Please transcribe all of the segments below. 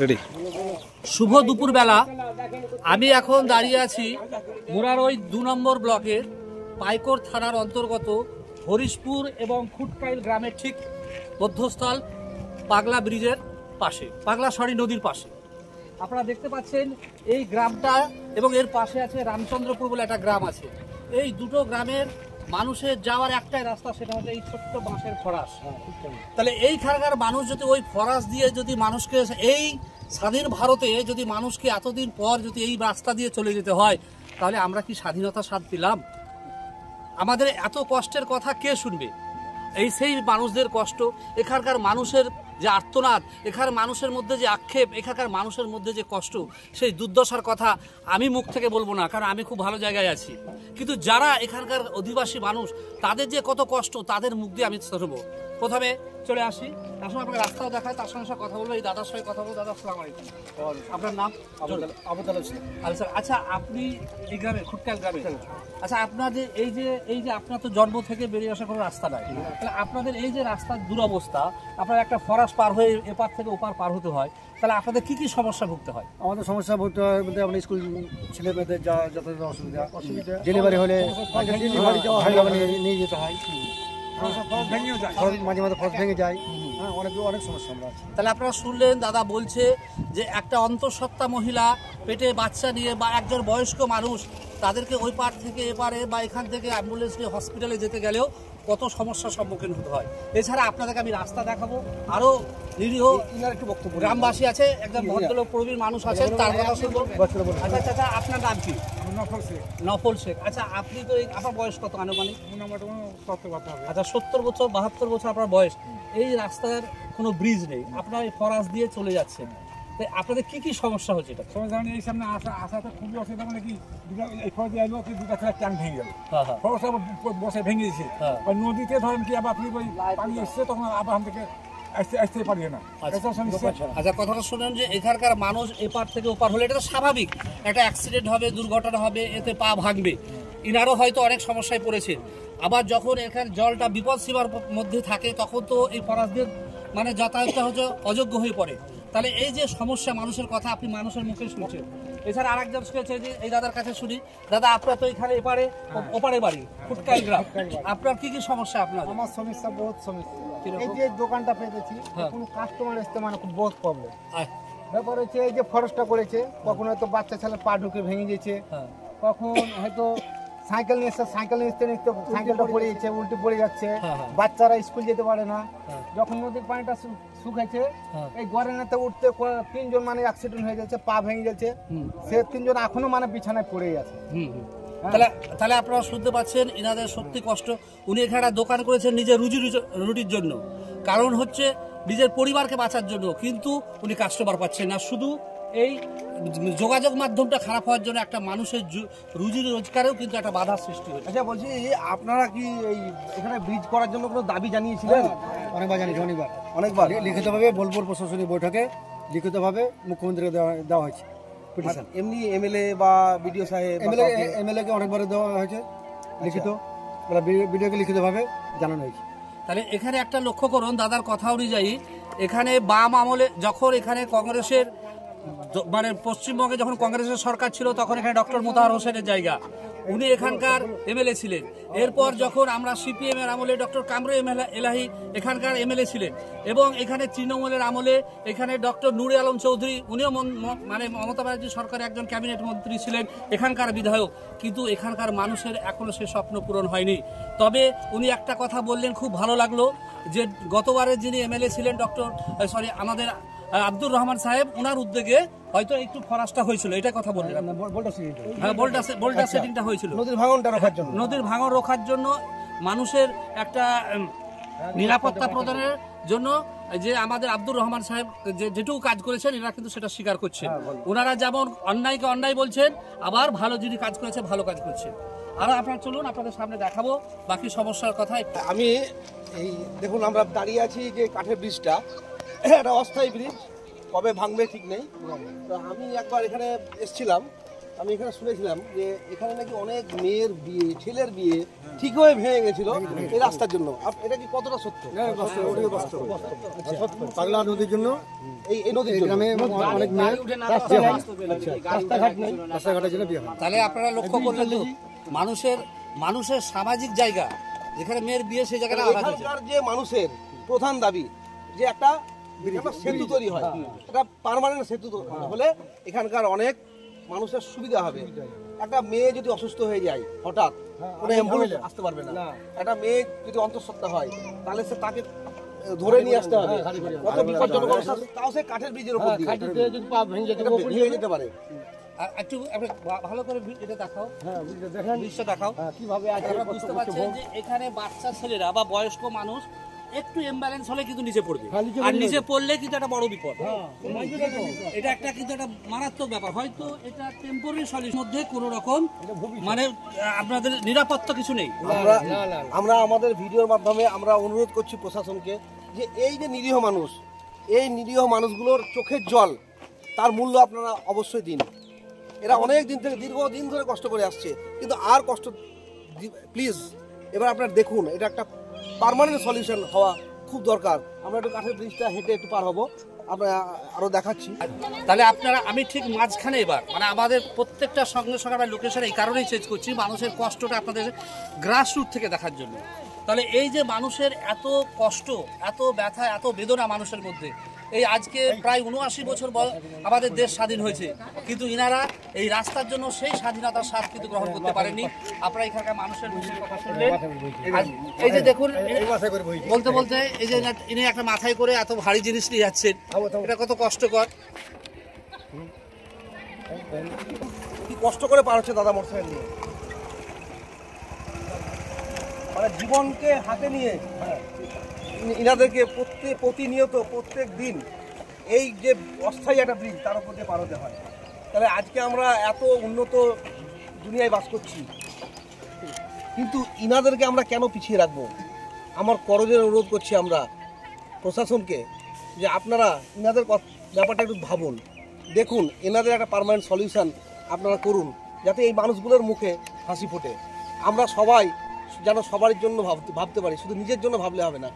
Ready. শুভ দুপুরবেলা আমি এখন দাঁড়িয়ে আছি মুরারই 2 নম্বর ব্লকের পাইকর থানার অন্তর্গত হরিশপুর এবং খুটকাইল গ্রামের ঠিক মধ্যস্থল পাগলা ব্রিজের পাশে, পাগলাসরি নদীর পাশে। আপনারা দেখতে পাচ্ছেন এই গ্রামটা এবং এর পাশে আছে রামচন্দ্রপুর বলে একটা গ্রাম আছে। এই দুটো গ্রামের মানুষের যাওয়ার একটাই রাস্তা, সেটা হচ্ছে এই ছোট্ট বাঁশের ফরাস। তাহলে এইখানকার মানুষ যদি ওই ফরাস দিয়ে যদি মানুষকে, এই স্বাধীন ভারতে যদি মানুষকে এতদিন পর যদি এই রাস্তা দিয়ে চলে যেতে হয়, তাহলে আমরা কি স্বাধীনতা স্বাদ পেলাম? আমাদের এত কষ্টের কথা কে শুনবে? এই সেই মানুষদের কষ্ট, এখানকার মানুষের যে আর্তনাদ, এখানকার মানুষের মধ্যে যে আক্ষেপ, এখানকার মানুষের মধ্যে যে কষ্ট, সেই দুর্দশার কথা আমি মুখ থেকে বলবো না, কারণ আমি খুব ভালো জায়গায় আছি। কিন্তু যারা এখানকার অধিবাসী মানুষ, তাদের যে কত কষ্ট, তাদের মুখ দিয়ে আমি শুনবো। প্রথমে চলে আসি, আসলে আপনাকে রাস্তাও দেখায়, তার সঙ্গে কথা বলবো। এই দাদার সঙ্গে কথা বলবো। দাদা, আসসালামু আলাইকুম। আপনার নাম? আচ্ছা, আপনি এই গ্রামে, খুটকাইল গ্রামে, আচ্ছা আপনাদের এই যে আপনার তো জন্ম থেকে বেরিয়ে আসার কোনো রাস্তা নাই, তাহলে আপনাদের এই যে রাস্তার দুরবস্থা, আপনার একটা ফরাস পার হয়ে এপার থেকে ওপার পার হতে হয়, তাহলে আপনাদের কি কি সমস্যা ভুগতে হয়? আমাদের সমস্যা ভুগতে হয় বলতে আমরা স্কুল ছেলে মেয়েদের যথাযথ অসুবিধা, ডেলিভারি হলে নিয়ে যেতে হয়, মাঝে মাঝে ফস ভেঙে যায়, অনেক সমস্যা আমরা আছে। তাহলে আপনারা শুনলেন, দাদা বলছে যে একটা অন্তঃসত্ত্বা মহিলা পেটে বাচ্চা নিয়ে বা একজন বয়স্ক মানুষ, তাদেরকে ওই পার থেকে এপারে বা এখান থেকে অ্যাম্বুলেন্স নিয়ে হসপিটালে যেতে গেলেও কত সমস্যার সম্মুখীন হতে হয়। এছাড়া আপনাদেরকে আমি রাস্তা দেখাবো, আরও নিরীহ একটু বক্তব্য গ্রামবাসী আছে, একজন ভদ্রলোক প্রবীণ মানুষ আছেন, তার কথা শুনবো। আচ্ছা, আপনার নাম কি? নফল শেখ। আচ্ছা, আপনি তো আপনার বয়স কত আনুমানিক? আচ্ছা, 70 বছর 72 বছর আপনার বয়স। এই রাস্তার কোনো ব্রিজ নেই, আপনার এই ফরাস দিয়ে চলে যাচ্ছেন, তাই আপনাদের কি কি সমস্যা হচ্ছে? এটা সমস্যা এই সামনে আসাতে খুবই অসুবিধা, মানে কি এই ফরাস দিয়ে আসলো কি দুটা খেলা ট্যাঙ্ক ভেঙে গেল, ফরাস বসে ভেঙে দিয়েছে। নদীতে ধরেন কি আবার আপনি ওই পানি এসছে, তখন আবার আম থেকে আসতে পারি না। আচ্ছা, কথাটা শোনেন যে এখানকার মানুষ এপার থেকে ওপার হলে এটা তো স্বাভাবিক, একটা অ্যাক্সিডেন্ট হবে, দুর্ঘটনা হবে, এতে পা ভাঙবে, ইনারও হয়তো অনেক সমস্যায় পড়েছে। আবার যখন এখানে জলটা বিপদ সীমার মধ্যে থাকে, তখন তো এই ফরাসদের মানে যাতায়াতটা হচ্ছে অযোগ্য হয়ে পড়ে। তাহলে এই যে সমস্যা, মানুষের কথা আপনি মানুষের মুখে শুনছেন। এছাড়া আরেকজন শুনেছে যে এই দাদার কাছে শুনি। দাদা, আপনার তো এখানে এপারে ওপারে বাড়ি, খুটকাইল গ্রাম, আপনার কি কি সমস্যা? আপনার? আমার সমস্যা বহুত সমস্যা। এই যে দোকানটা পেতেছি, কোনো কাস্টমার আসতে মানে খুব বহুত প্রবলেম। ব্যাপার হচ্ছে এই যে ফরেস্টটা করেছে, কখন হয়তো বাচ্চা ছেলে পা ঢুকে ভেঙে গেছে, কখন হয়তো সাইকেল নিয়ে নিতে সাইকেলটা পড়ে যাচ্ছে, উল্টে পড়ে যাচ্ছে, বাচ্চারা স্কুল যেতে পারে না। যখন নদীর পানিটা শুকাইছে, এই গড়েনাতে উঠতে 3 জন মানে অ্যাক্সিডেন্ট হয়ে যাচ্ছে, পা ভেঙে যাচ্ছে, সে 3 জন এখনো মানে বিছানায় পড়ে আছে। তাহলে আপনারা শুনতে পাচ্ছেন এনাদের সত্যি কষ্ট। উনি এখানে দোকান করেছেন নিজের রুটির জন্য, কারণ হচ্ছে নিজের পরিবারকে বাঁচার জন্য, কিন্তু উনি কাস্টমার পাচ্ছেন না। শুধু এই যোগাযোগ মাধ্যমটা খারাপ হওয়ার জন্য একটা মানুষের রুজি রোজগারেও কিন্তু একটা বাধার সৃষ্টি হচ্ছে। আচ্ছা, বলছি আপনারা কি এই এখানে ব্রিজ করার জন্য কোনো দাবি জানিয়েছিলেন? অনেকবার জানিয়েছি, অনেকবার লিখিতভাবে বোলপুর প্রশাসনিক বৈঠকে লিখিতভাবে মুখ্যমন্ত্রীকে দেওয়া হয়েছে। এমনি এমএলএ বা বিডিও সাহেব, এমএলএ কে অনেকবার দেওয়া হয়েছে লিখিত, বিডিওকে লিখিতভাবে জানানো হয়েছে। তাহলে এখানে একটা লক্ষ্য করুন, দাদার কথা অনুযায়ী এখানে বাম আমলে যখন এখানে কংগ্রেসের মানে পশ্চিমবঙ্গে যখন কংগ্রেসের সরকার ছিল, তখন এখানে ডক্টর মোতাহার হোসেনের জায়গা, উনি এখানকার এমএলএ ছিলেন। এরপর যখন আমরা সিপিএম এর আমলে ডক্টর কামরু এলাহি এখানকার এমএলএ ছিলেন, এবং এখানে তৃণমূলের আমলে এখানে ডক্টর নুরে আলম চৌধুরী, উনিও মানে মমতা ব্যানার্জি সরকারের একজন ক্যাবিনেট মন্ত্রী ছিলেন, এখানকার বিধায়ক। কিন্তু এখানকার মানুষের এখনো সে স্বপ্ন পূরণ হয়নি। তবে উনি একটা কথা বললেন, খুব ভালো লাগলো, যে গতবারের যিনি এমএলএ ছিলেন আমাদের আব্দুর রহমান সাহেব, ওনার উদ্যোগে হয়তো একটু ফরাসটা হয়েছিল, এটা কথা বললেন। হ্যাঁ, বোল্ডার সেটিংটা হয়েছিল নদীর ভাঙন রোখার জন্য, মানুষের একটা নিরাপত্তা প্রদানের জন্য, যে আমাদের আব্দুর রহমান সাহেব যেটুকু কাজ করেছেন, এরা কিন্তু সেটা স্বীকার করছেন। ওনারা যেমন অন্যায়কে অন্যায় বলছেন, আবার ভালো যিনি কাজ করেছে ভালো কাজ করছেন। আর আপনারা চলুন, আপনাদের সামনে দেখাবো বাকি সমস্যার কথা। আমি এই দেখুন, আমরা দাঁড়িয়ে আছি যে কাঠের ব্রিজটা, এটা অস্থায়ী ব্রিজ, কবে ভাঙবে ঠিক নেই। তো আমি একবার এখানে এসেছিলাম, আমি এখানে শুনেছিলাম যে এখানে নাকি অনেক মেয়ের বিয়ে, ছেলের বিয়ে ঠিকভাবে ভেঙে গেছিল এই রাস্তার জন্য। এটা কি কতটা সত্য? পাগলা নদীর জন্য এই নদীর গ্রামে অনেক মেয়ের রাস্তাঘাট নেই, রাস্তাঘাটের জন্য বিয়ে হয়। তাহলে আপনারা লক্ষ্য করলেন তো মানুষের সামাজিক জায়গা যেখানে মেয়ের বিয়ে সেই জায়গাটা আলাদা। এখানকার যে মানুষের প্রধান দাবি যে একটা সেতু তৈরি হয়, একটা পার্মানেন্ট সেতু হলে এখানকার অনেক মানুষের সুবিধা হবে। একটা মেয়ে যদি অসুস্থ হয়ে যায় হঠাৎ, কোনো অ্যাম্বুলেন্স আসতে পারবে না। একটা মেয়ে যদি অন্তঃসত্ত্বা হয় তাহলে সে তাকে ধরে নিয়ে আসতে হবে, কত বিপজ্জনক অবস্থা। তাও সে কাঠের ব্রিজের উপর দিয়ে যদি পা ভেঙে যেতে পারে। একটু ভালো করে এটা দেখাও, দৃশ্য দেখাও কিভাবে আপনারা বুঝতে পারছেন যে এখানে বাচ্চা ছেলেরা বা বয়স্ক মানুষ একটু ইমব্যালেন্স হলে কিন্তু নিচে পড়বে, আর নিচে পড়লে কিন্তু একটা বড় বিপদ। এটা একটা কিন্তু একটা মারাত্মক ব্যাপার। হয়তো এটা টেম্পোরারি সলিউশন মধ্যে কোনো রকম মানে আপনাদের নিরাপত্তা কিছু নেই। আমরা আমাদের ভিডিওর মাধ্যমে আমরা অনুরোধ করছি প্রশাসনকে যে এই যে নিরীহ মানুষ, এই নিরীহ মানুষগুলোর চোখের জল তার মূল্য আপনারা অবশ্যই দিন। এরা অনেক দিন থেকে দীর্ঘদিন ধরে কষ্ট করে আসছে, কিন্তু আর কষ্ট প্লিজ এবার আপনারা দেখুন, এটা একটা পার্মানেন্ট সলিউশন হওয়া খুব দরকার। আমরা একটু কাঠের ব্রিজটা হেঁটে একটু পার হবো, আমরা আরো দেখাচ্ছি। তাহলে আপনারা, আমি ঠিক মাঝখানে এবার মানে আমাদের প্রত্যেকটা সঙ্গে সঙ্গে আমরা লোকেশন এই কারণেই চেঞ্জ করছি, মানুষের কষ্টটা আপনাদের গ্রাসরুট থেকে দেখার জন্য। তাহলে এই যে মানুষের এত কষ্ট, এত ব্যথা, এত বেদনা মানুষের মধ্যে, এই আজকে প্রায় ৭৯ বছর আমাদের দেশ স্বাধীন হয়েছে, কিন্তু ইনারা এই রাস্তার জন্য সেই স্বাধীনতার স্বাদ কিন্তু গ্রহণ করতে পারেননি। আপনারা এখানকার মানুষের মুখের কথা শুনলেন। এই যে দেখুন, বলতে বলতে এই যে ইনি একটা মাথায় করে এত ভারী জিনিস নিয়ে যাচ্ছেন, এটা কত কষ্টকর। কি কষ্ট করে পার হচ্ছে দাদা মোটরসাইকেল নিয়ে, মানে জীবনকে হাতে নিয়ে ইনাদেরকে প্রতিনিয়ত প্রত্যেক দিন এই যে অস্থায়ী একটা ব্রিজ তার উপর দিয়ে পার হতে হয়। তাহলে আজকে আমরা এত উন্নত দুনিয়ায় বাস করছি, কিন্তু ইনাদেরকে আমরা কেন পিছিয়ে রাখবো? আমার করজোড়ে অনুরোধ করছি আমরা প্রশাসনকে যে আপনারা ইনাদের ব্যাপারটা একটু ভাবুন, দেখুন এনাদের একটা পার্মানেন্ট সলিউশন আপনারা করুন, যাতে এই মানুষগুলোর মুখে হাসি ফোটে। আমরা সবাই যেন সবার জন্য ভাবতে পারি, শুধু নিজের জন্য ভাবলে হবে না,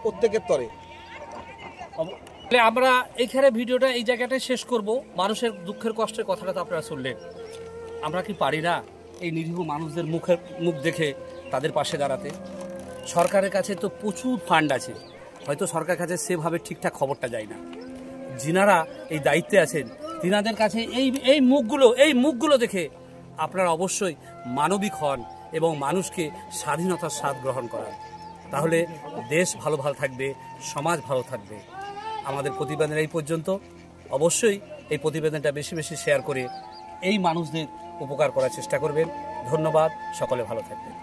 প্রত্যেকের তরে। আমরা এইখানে ভিডিওটা এই জায়গাটায় শেষ করব। মানুষের দুঃখের কষ্টের কথাটা তো আপনারা শুনলেন। আমরা কি পারি না এই নিরীহ মানুষদের মুখ দেখে তাদের পাশে দাঁড়াতে? সরকারের কাছে তো প্রচুর ফান্ড আছে, হয়তো সরকারের কাছে সেভাবে ঠিকঠাক খবরটা যায় না। যিনারা এই দায়িত্বে আছেন তিনাদের কাছে এই মুখগুলো দেখে আপনারা অবশ্যই মানবিক হন এবং মানুষকে স্বাধীনতার স্বাদ গ্রহণ করান। তাহলে দেশ ভালো থাকবে, সমাজ ভালো থাকবে। আমাদের প্রতিবেদন এই পর্যন্ত। অবশ্যই এই প্রতিবেদনটা বেশি বেশি শেয়ার করে এই মানুষদের উপকার করার চেষ্টা করবেন। ধন্যবাদ, সকলে ভালো থাকবেন।